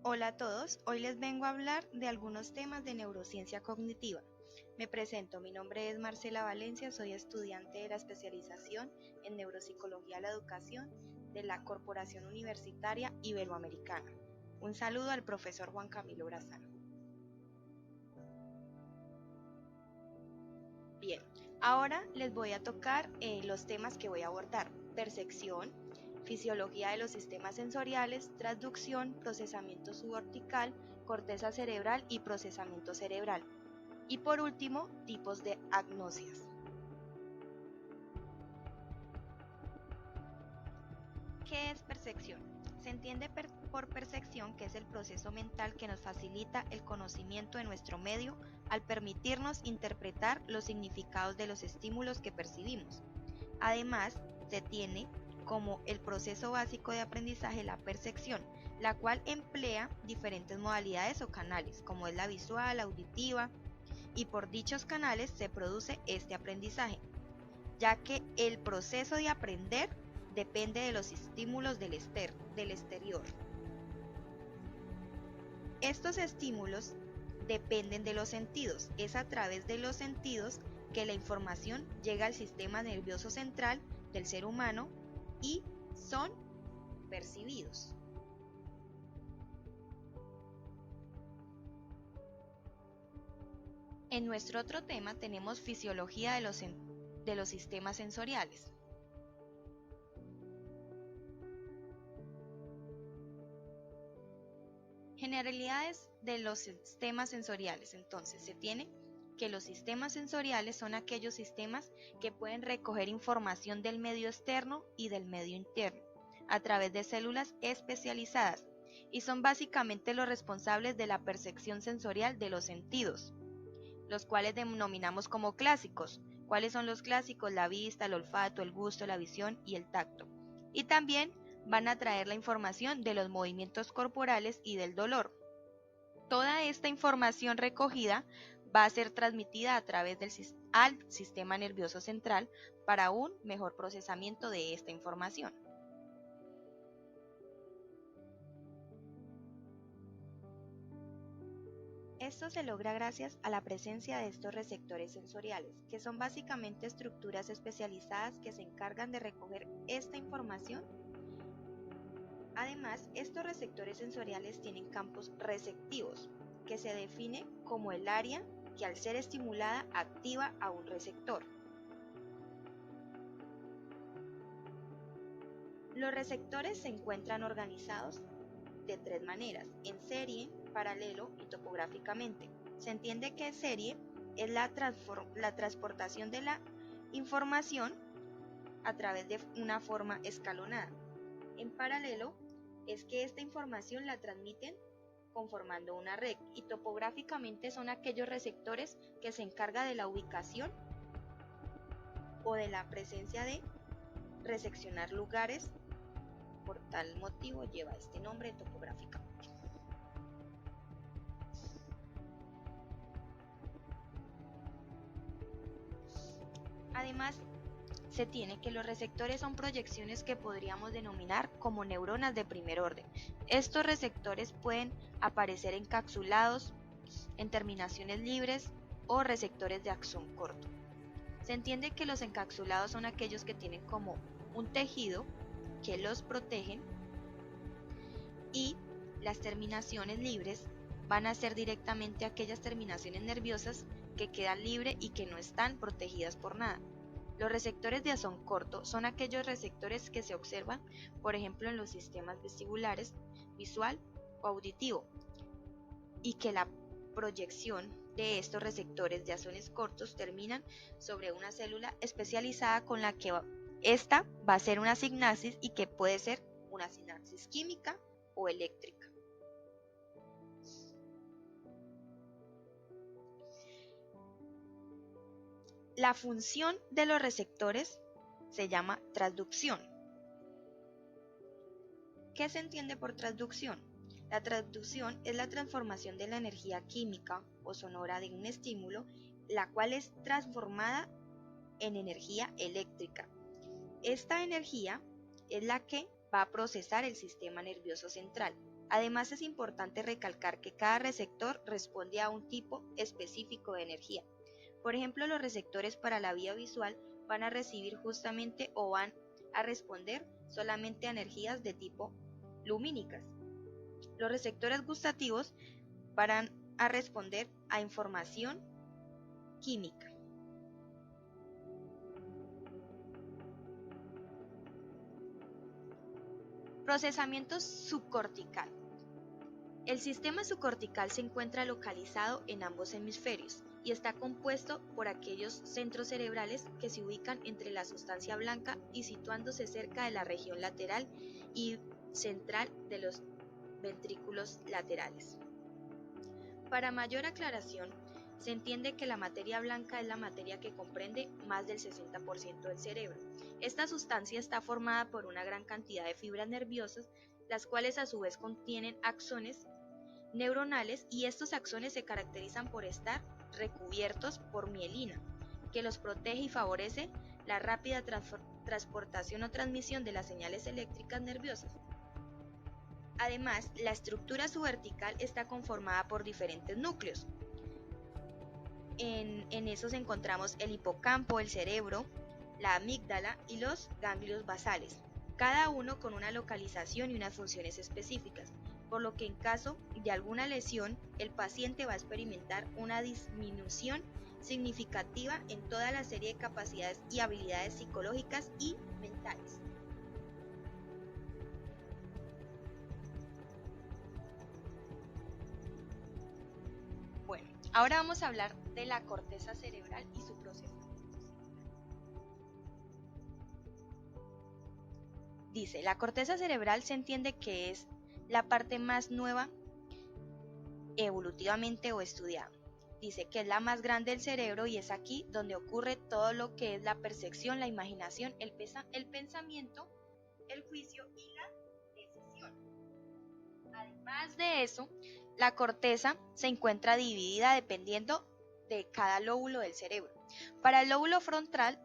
Hola a todos, hoy les vengo a hablar de algunos temas de neurociencia cognitiva. Me presento, mi nombre es Marcela Valencia, soy estudiante de la especialización en Neuropsicología de la Educación de la Corporación Universitaria Iberoamericana. Un saludo al profesor Juan Camilo Brazano. Bien, ahora les voy a tocar los temas que voy a abordar: percepción, fisiología de los sistemas sensoriales, transducción, procesamiento subcortical, corteza cerebral y procesamiento cerebral. Y por último, tipos de agnosias. ¿Qué es percepción? Se entiende por percepción que es el proceso mental que nos facilita el conocimiento de nuestro medio al permitirnos interpretar los significados de los estímulos que percibimos. Además, se tiene como el proceso básico de aprendizaje la percepción, la cual emplea diferentes modalidades o canales, como es la visual, auditiva, y por dichos canales se produce este aprendizaje, ya que el proceso de aprender depende de los estímulos del exterior. Estos estímulos dependen de los sentidos. Es a través de los sentidos que la información llega al sistema nervioso central del ser humano y son percibidos. En nuestro otro tema tenemos fisiología de los sistemas sensoriales. Generalidades de los sistemas sensoriales. Entonces, se tiene que los sistemas sensoriales son aquellos sistemas que pueden recoger información del medio externo y del medio interno a través de células especializadas y son básicamente los responsables de la percepción sensorial de los sentidos, los cuales denominamos como clásicos. ¿Cuáles son los clásicos? La vista, el olfato, el gusto, la visión y el tacto. Y también van a traer la información de los movimientos corporales y del dolor. Toda esta información recogida va a ser transmitida a través al sistema nervioso central para un mejor procesamiento de esta información. Esto se logra gracias a la presencia de estos receptores sensoriales, que son básicamente estructuras especializadas que se encargan de recoger esta información. Además, estos receptores sensoriales tienen campos receptivos, que se define como el área que al ser estimulada activa a un receptor. Los receptores se encuentran organizados de tres maneras: en serie, paralelo y topográficamente. Se entiende que serie es la transportación de la información a través de una forma escalonada. En paralelo es que esta información la transmiten conformando una red, y topográficamente son aquellos receptores que se encargan de la ubicación o de la presencia de reseccionar lugares. Por tal motivo lleva este nombre topográficamente. Además, se tiene que los receptores son proyecciones que podríamos denominar como neuronas de primer orden. Estos receptores pueden aparecer encapsulados en terminaciones libres o receptores de axón corto. Se entiende que los encapsulados son aquellos que tienen como un tejido que los protegen, y las terminaciones libres van a ser directamente aquellas terminaciones nerviosas que quedan libres y que no están protegidas por nada. Los receptores de axón corto son aquellos receptores que se observan, por ejemplo, en los sistemas vestibulares, visual o auditivo, y que la proyección de estos receptores de axones cortos terminan sobre una célula especializada con la que esta va a ser una sinapsis, y que puede ser una sinapsis química o eléctrica. La función de los receptores se llama transducción. ¿Qué se entiende por transducción? La transducción es la transformación de la energía química o sonora de un estímulo, la cual es transformada en energía eléctrica. Esta energía es la que va a procesar el sistema nervioso central. Además, es importante recalcar que cada receptor responde a un tipo específico de energía. Por ejemplo, los receptores para la vía visual van a recibir justamente o van a responder solamente a energías de tipo lumínicas. Los receptores gustativos van a responder a información química. Procesamiento subcortical. El sistema subcortical se encuentra localizado en ambos hemisferios y está compuesto por aquellos centros cerebrales que se ubican entre la sustancia blanca y situándose cerca de la región lateral y central de los ventrículos laterales. Para mayor aclaración, se entiende que la materia blanca es la materia que comprende más del 60% del cerebro. Esta sustancia está formada por una gran cantidad de fibras nerviosas, las cuales a su vez contienen axones neuronales, y estos axones se caracterizan por estar recubiertos por mielina, que los protege y favorece la rápida transportación o transmisión de las señales eléctricas nerviosas. Además, la estructura subvertical está conformada por diferentes núcleos. En esos encontramos el hipocampo, el cerebro, la amígdala y los ganglios basales, cada uno con una localización y unas funciones específicas, por lo que en caso de alguna lesión, el paciente va a experimentar una disminución significativa en toda la serie de capacidades y habilidades psicológicas y mentales. Bueno, ahora vamos a hablar de la corteza cerebral y su procesamiento. Dice, la corteza cerebral se entiende que es la parte más nueva evolutivamente o estudiada. Dice que es la más grande del cerebro y es aquí donde ocurre todo lo que es la percepción, la imaginación, el pensamiento, el juicio y la decisión. Además de eso, la corteza se encuentra dividida dependiendo de cada lóbulo del cerebro. Para el lóbulo frontal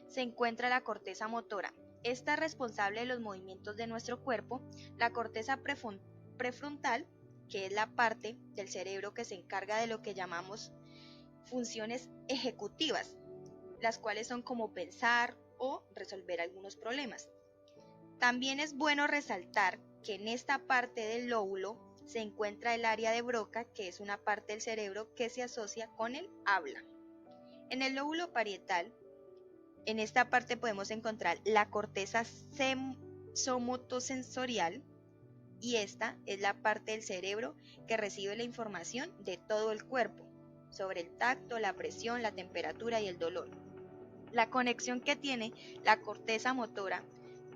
se encuentra la corteza motora. Esta es responsable de los movimientos de nuestro cuerpo. La corteza prefrontal, que es la parte del cerebro que se encarga de lo que llamamos funciones ejecutivas, las cuales son como pensar o resolver algunos problemas. También es bueno resaltar que en esta parte del lóbulo se encuentra el área de Broca, que es una parte del cerebro que se asocia con el habla. En el lóbulo parietal, en esta parte podemos encontrar la corteza somotosensorial, y esta es la parte del cerebro que recibe la información de todo el cuerpo sobre el tacto, la presión, la temperatura y el dolor. La conexión que tiene la corteza motora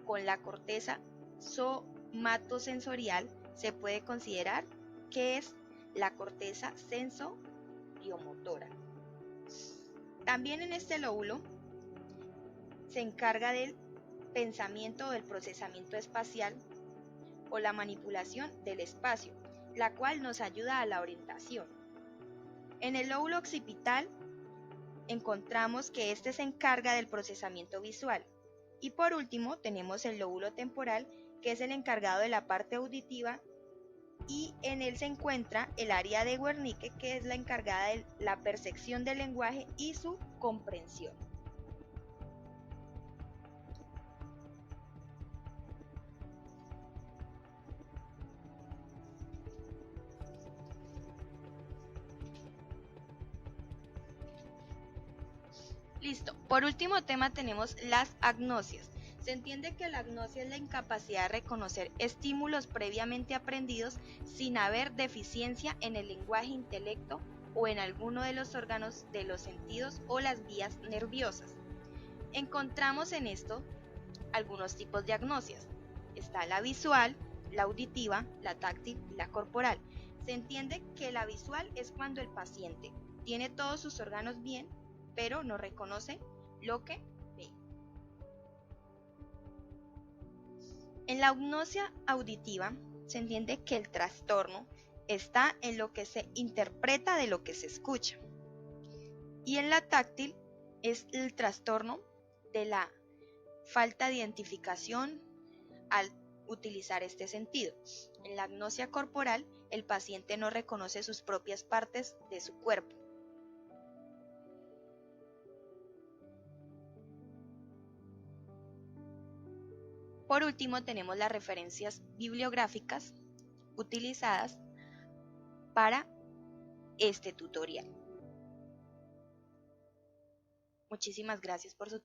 con la corteza somatosensorial se puede considerar que es la corteza sensoriomotora. También en este lóbulo se encarga del pensamiento o del procesamiento espacial o la manipulación del espacio, la cual nos ayuda a la orientación. En el lóbulo occipital encontramos que este se encarga del procesamiento visual. Y por último tenemos el lóbulo temporal, que es el encargado de la parte auditiva, y en él se encuentra el área de Wernicke, que es la encargada de la percepción del lenguaje y su comprensión. Listo. Por último tema tenemos las agnosias. Se entiende que la agnosia es la incapacidad de reconocer estímulos previamente aprendidos sin haber deficiencia en el lenguaje, intelecto o en alguno de los órganos de los sentidos o las vías nerviosas. Encontramos en esto algunos tipos de agnosias. Está la visual, la auditiva, la táctil y la corporal. Se entiende que la visual es cuando el paciente tiene todos sus órganos bien, pero no reconoce lo que ve. En la agnosia auditiva se entiende que el trastorno está en lo que se interpreta de lo que se escucha. Y en la táctil es el trastorno de la falta de identificación al utilizar este sentido. En la agnosia corporal, el paciente no reconoce sus propias partes de su cuerpo. Por último, tenemos las referencias bibliográficas utilizadas para este tutorial. Muchísimas gracias por su